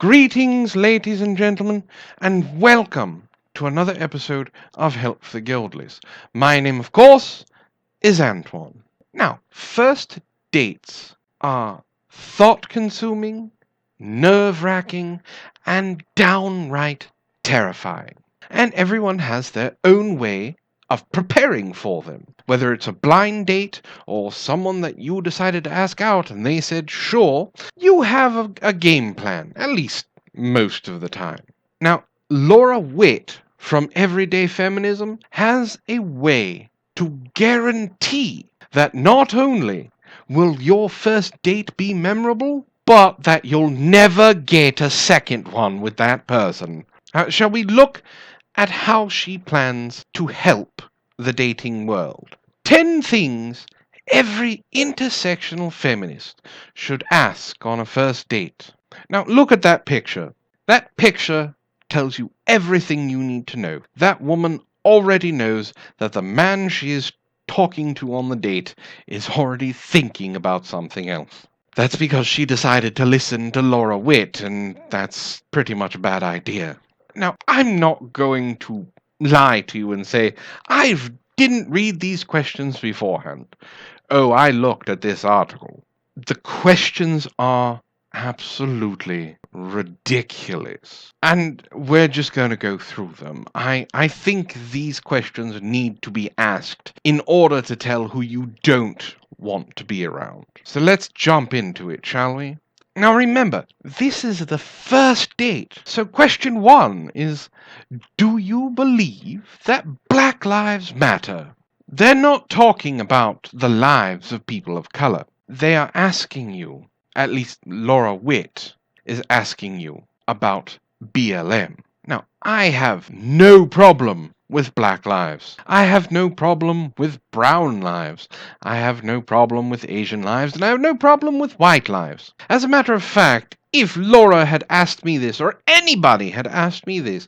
Greetings, ladies and gentlemen, and welcome to another episode of Help for the Guildless. My name, of course, is Antoine. Now, first dates are thought-consuming, nerve-wracking, and downright terrifying. And everyone has their own way of preparing for them. Whether it's a blind date or someone that you decided to ask out and they said sure, you have a game plan, at least most of the time. Now, Lara Witt from Everyday Feminism has a way to guarantee that not only will your first date be memorable, but that you'll never get a second one with that person. Shall we look at how she plans to help the dating world? 10 things every intersectional feminist should ask on a first date. Now, look at that picture. That picture tells you everything you need to know. That woman already knows that the man she is talking to on the date is already thinking about something else. That's because she decided to listen to Lara Witt, and that's pretty much a bad idea. Now, I'm not going to lie to you and say, I didn't read these questions beforehand. Oh, I looked at this article. The questions are absolutely ridiculous. And we're just going to go through them. I think these questions need to be asked in order to tell who you don't want to be around. So let's jump into it, shall we? Now remember, this is the first date. So question 1 is, do you believe that Black Lives Matter? They're not talking about the lives of people of color. They are asking you, at least Lara Witt is asking you about BLM. Now, I have no problem with black lives. I have no problem with brown lives. I have no problem with Asian lives, and I have no problem with white lives. As a matter of fact, if Lara had asked me this, or anybody had asked me this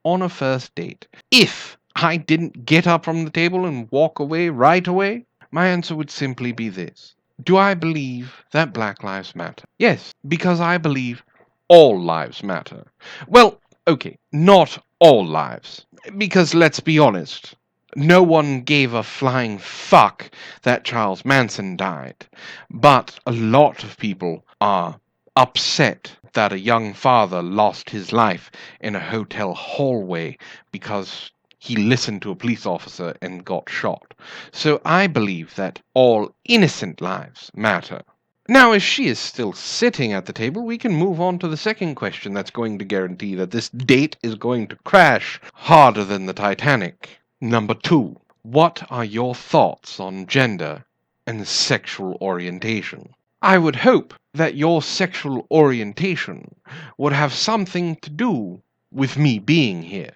on a first date, if I didn't get up from the table and walk away right away, my answer would simply be this. Do I believe that Black Lives Matter? Yes, because I believe all lives matter. Well, okay, not all lives. Because let's be honest, no one gave a flying fuck that Charles Manson died. But a lot of people are upset that a young father lost his life in a hotel hallway because he listened to a police officer and got shot. So I believe that all innocent lives matter. Now, as she is still sitting at the table, we can move on to the second question that's going to guarantee that this date is going to crash harder than the Titanic. Number 2. What are your thoughts on gender and sexual orientation? I would hope that your sexual orientation would have something to do with me being here.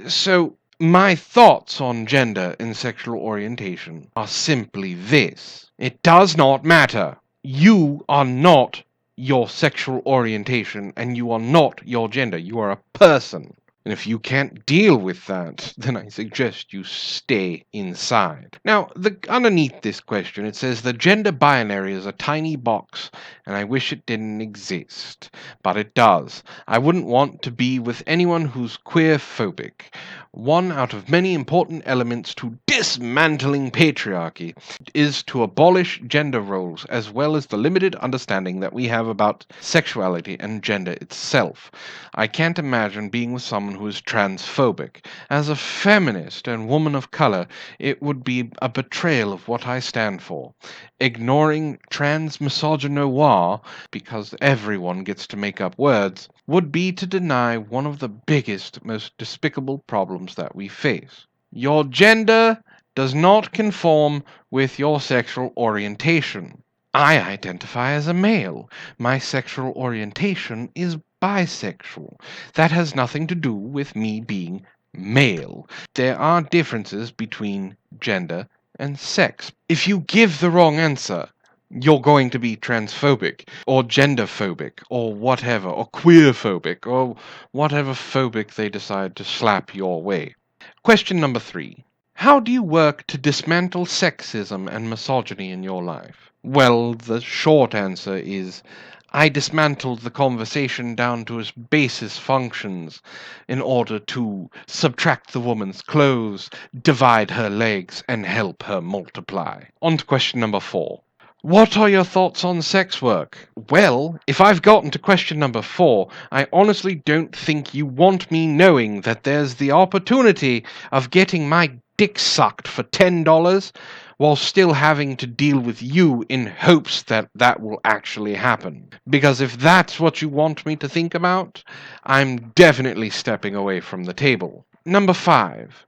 So, my thoughts on gender and sexual orientation are simply this. It does not matter. You are not your sexual orientation, and you are not your gender. You are a person. And if you can't deal with that, then I suggest you stay inside. Now, underneath this question, it says the gender binary is a tiny box, and I wish it didn't exist. But it does. I wouldn't want to be with anyone who's queer-phobic. One out of many important elements to dismantling patriarchy is to abolish gender roles, as well as the limited understanding that we have about sexuality and gender itself. I can't imagine being with someone who is transphobic. As a feminist and woman of color, it would be a betrayal of what I stand for. Ignoring trans-misogynoir, because everyone gets to make up words, would be to deny one of the biggest, most despicable problems that we face. Your gender does not conform with your sexual orientation. I identify as a male. My sexual orientation is bisexual. That has nothing to do with me being male. There are differences between gender and sex. If you give the wrong answer, you're going to be transphobic, or genderphobic, or whatever, or queerphobic, or whatever phobic they decide to slap your way. Question number 3. How do you work to dismantle sexism and misogyny in your life? Well, the short answer is I dismantled the conversation down to its basis functions in order to subtract the woman's clothes, divide her legs, and help her multiply. On to question number 4. What are your thoughts on sex work? Well, if I've gotten to question number 4, I honestly don't think you want me knowing that there's the opportunity of getting my dick sucked for $10 while still having to deal with you in hopes that that will actually happen. Because if that's what you want me to think about, I'm definitely stepping away from the table. Number 5.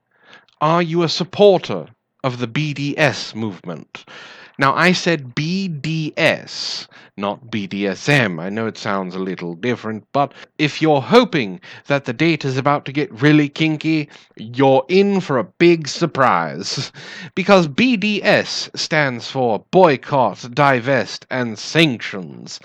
Are you a supporter of the BDS movement? Now, I said BDS, not BDSM. I know it sounds a little different, but if you're hoping that the date is about to get really kinky, you're in for a big surprise. Because BDS stands for Boycott, Divest, and Sanctions,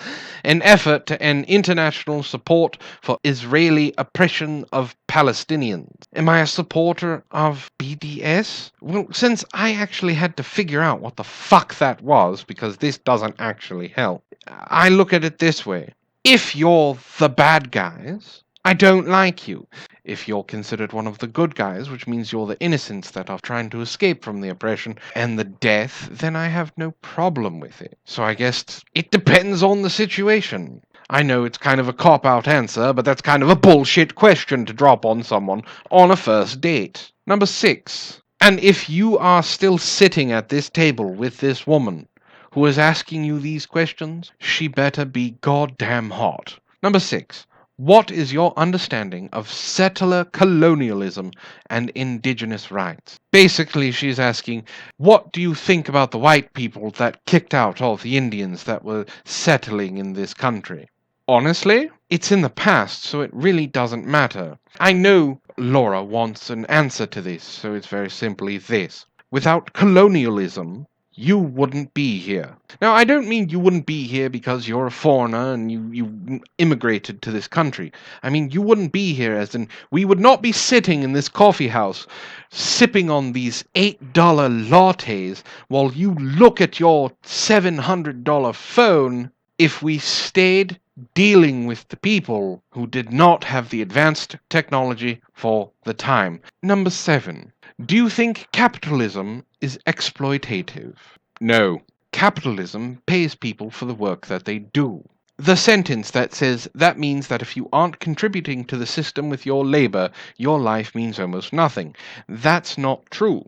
an effort to end international support for Israeli oppression of Palestinians. Am I a supporter of BDS? Well, since I actually had to figure out what the fuck that was, because this doesn't actually help, I look at it this way. If you're the bad guys, I don't like you. If you're considered one of the good guys, which means you're the innocents that are trying to escape from the oppression and the death, then I have no problem with it. So I guess it depends on the situation. I know it's kind of a cop-out answer, but that's kind of a bullshit question to drop on someone on a first date. Number 6. And if you are still sitting at this table with this woman who is asking you these questions, she better be goddamn hot. Number 6. What is your understanding of settler colonialism and indigenous rights? Basically, she's asking, what do you think about the white people that kicked out all the Indians that were settling in this country? Honestly, it's in the past, so it really doesn't matter. I know Laura wants an answer to this, so it's very simply this. Without colonialism, you wouldn't be here. Now, I don't mean you wouldn't be here because you're a foreigner and you immigrated to this country. I mean, you wouldn't be here as in, we would not be sitting in this coffee house sipping on these $8 lattes while you look at your $700 phone if we stayed dealing with the people who did not have the advanced technology for the time. Number 7. Do you think capitalism is exploitative? No. Capitalism pays people for the work that they do. The sentence that says that means that if you aren't contributing to the system with your labor, your life means almost nothing. That's not true,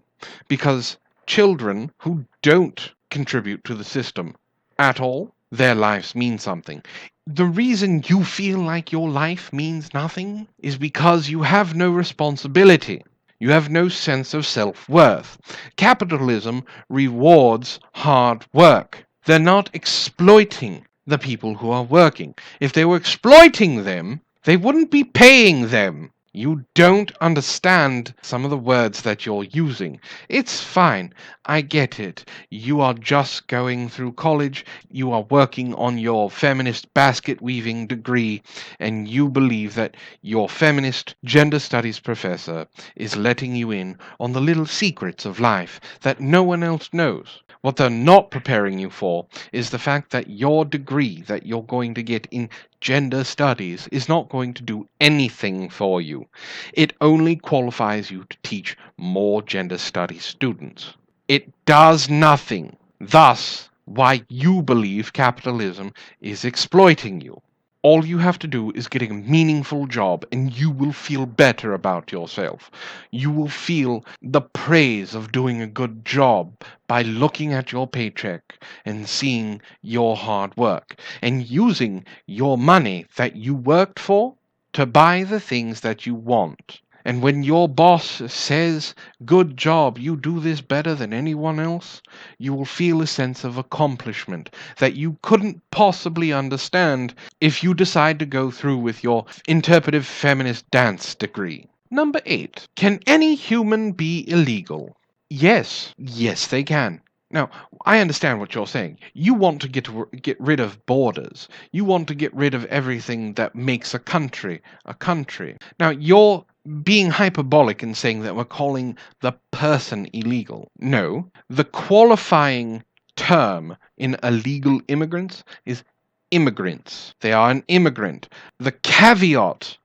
because children who don't contribute to the system at all, their lives mean something. The reason you feel like your life means nothing is because you have no responsibility. You have no sense of self-worth. Capitalism rewards hard work. They're not exploiting the people who are working. If they were exploiting them, they wouldn't be paying them. You don't understand some of the words that you're using. It's fine. I get it. You are just going through college. You are working on your feminist basket weaving degree, and you believe that your feminist gender studies professor is letting you in on the little secrets of life that no one else knows. What they're not preparing you for is the fact that your degree that you're going to get in gender studies is not going to do anything for you. It only qualifies you to teach more gender studies students. It does nothing. Thus, why you believe capitalism is exploiting you. All you have to do is get a meaningful job and you will feel better about yourself. You will feel the praise of doing a good job by looking at your paycheck and seeing your hard work and using your money that you worked for to buy the things that you want. And when your boss says, good job, you do this better than anyone else, you will feel a sense of accomplishment that you couldn't possibly understand if you decide to go through with your interpretive feminist dance degree. Number 8. Can any human be illegal? Yes. Yes, they can. Now, I understand what you're saying. You want to get rid of borders. You want to get rid of everything that makes a country a country. Now, you're being hyperbolic in saying that we're calling the person illegal. No, the qualifying term in illegal immigrants is immigrants. They are an immigrant. The caveat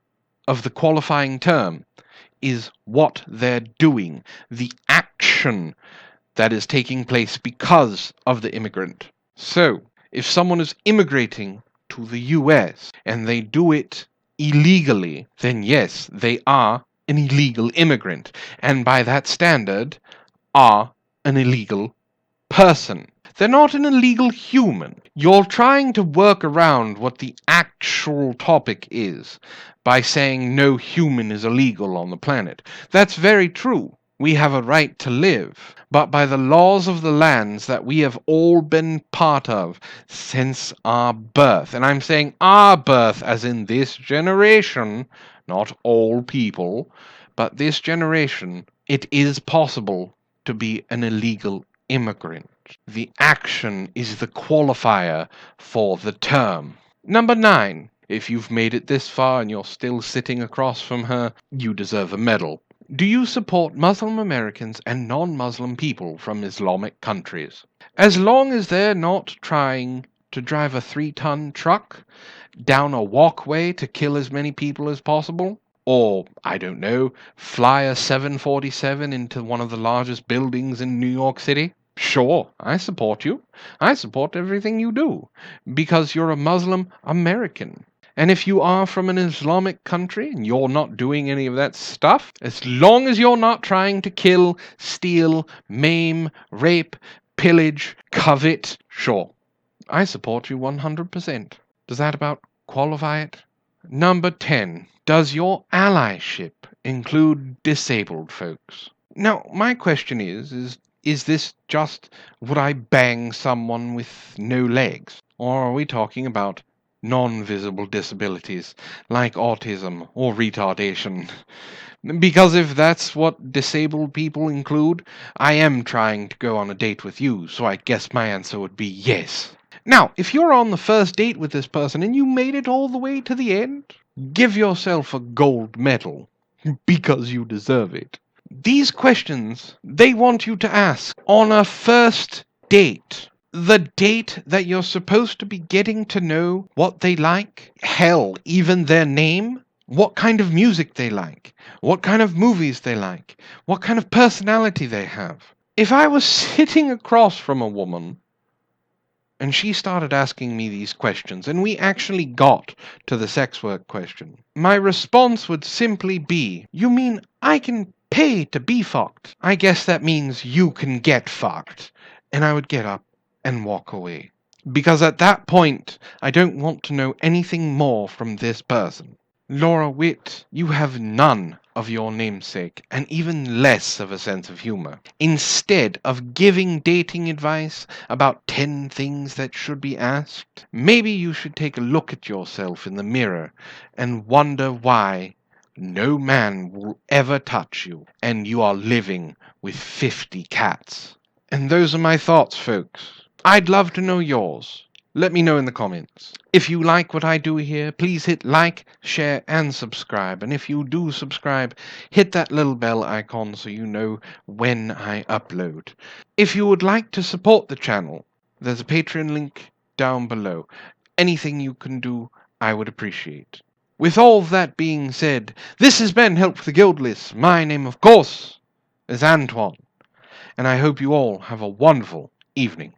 of the qualifying term is what they're doing, the action that is taking place because of the immigrant. So, if someone is immigrating to the US and they do it illegally, then yes, they are an illegal immigrant, and by that standard, are an illegal person. They're not an illegal human. You're trying to work around what the actual topic is by saying no human is illegal on the planet. That's very true. We have a right to live, but by the laws of the lands that we have all been part of since our birth, and I'm saying our birth as in this generation, not all people, but this generation, it is possible to be an illegal immigrant. The action is the qualifier for the term. Number 9. If you've made it this far and you're still sitting across from her, you deserve a medal. Do you support Muslim Americans and non-Muslim people from Islamic countries? As long as they're not trying to drive a 3-ton truck down a walkway to kill as many people as possible, or, I don't know, fly a 747 into one of the largest buildings in New York City? Sure, I support you. I support everything you do, because you're a Muslim American. And if you are from an Islamic country and you're not doing any of that stuff, as long as you're not trying to kill, steal, maim, rape, pillage, covet, sure, I support you 100%. Does that about qualify it? Number 10. Does your allyship include disabled folks? Now, my question is this just would I bang someone with no legs? Or are we talking about non-visible disabilities like autism or retardation? Because if that's what disabled people include, I am trying to go on a date with you, so I guess my answer would be yes. Now, if you're on the first date with this person and you made it all the way to the end, give yourself a gold medal, because you deserve it. These questions, they want you to ask on a first date. The date that you're supposed to be getting to know what they like, hell, even their name, what kind of music they like, what kind of movies they like, what kind of personality they have. If I was sitting across from a woman and she started asking me these questions, and we actually got to the sex work question, my response would simply be, you mean I can pay to be fucked? I guess that means you can get fucked. And I would get up and walk away. Because at that point, I don't want to know anything more from this person. Lara Witt, you have none of your namesake, and even less of a sense of humor. Instead of giving dating advice about 10 things that should be asked, maybe you should take a look at yourself in the mirror and wonder why no man will ever touch you, and you are living with 50 cats. And those are my thoughts, folks. I'd love to know yours. Let me know in the comments. If you like what I do here, please hit like, share, and subscribe. And if you do subscribe, hit that little bell icon so you know when I upload. If you would like to support the channel, there's a Patreon link down below. Anything you can do, I would appreciate. With all that being said, this has been Help for the Guildless. My name, of course, is Antoine. And I hope you all have a wonderful evening.